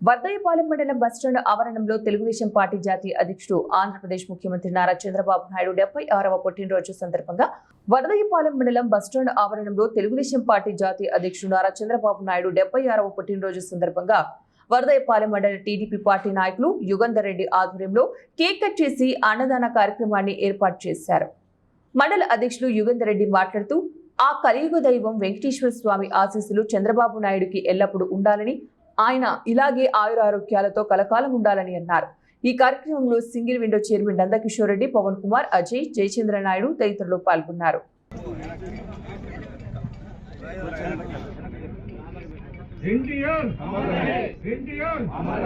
వర్ధయ్యపాలెం మండలం బస్టాండ్ ఆవరణంలో తెలుగుదేశం పార్టీ జాతీయ అధ్యక్షుడు ఆంధ్రప్రదేశ్ ముఖ్యమంత్రి నారా చంద్రబాబు నాయుడు 76వ పుట్టినరోజు సందర్భంగా వర్ధయ్యపాలెం మండలం బస్టాండ్ ఆవరణంలో తెలుగుదేశం పార్టీ జాతీయ అధ్యక్షుడు నారా చంద్రబాబు నాయుడు 76వ పుట్టినరోజు సందర్భంగా వర్ధయ్యపాలెం మండల టీడీపీ పార్టీ నాయకులు యుగంధర్ రెడ్డి ఆధ్వర్యంలో కేక్ కట్ చేసి అన్నదాన కార్యక్రమాన్ని ఏర్పాటు చేశారు. మండల అధ్యక్షులు యుగంధర్ రెడ్డి మాట్లాడుతూ ఆ కలియుగ దైవం వెంకటేశ్వర స్వామి ఆశీస్సులు చంద్రబాబు నాయుడుకి ఎల్లప్పుడూ ఉండాలని, ఆయన ఇలాగే ఆయురారోగ్యాలతో కలకాలం ఉండాలని అన్నారు. ఈ కార్యక్రమంలో single window chairman Nandakishore Reddy, Pavan Kumar, Ajay, Jayachandra Naidu తదితరులు పాల్గొన్నారు. NTR! NTR!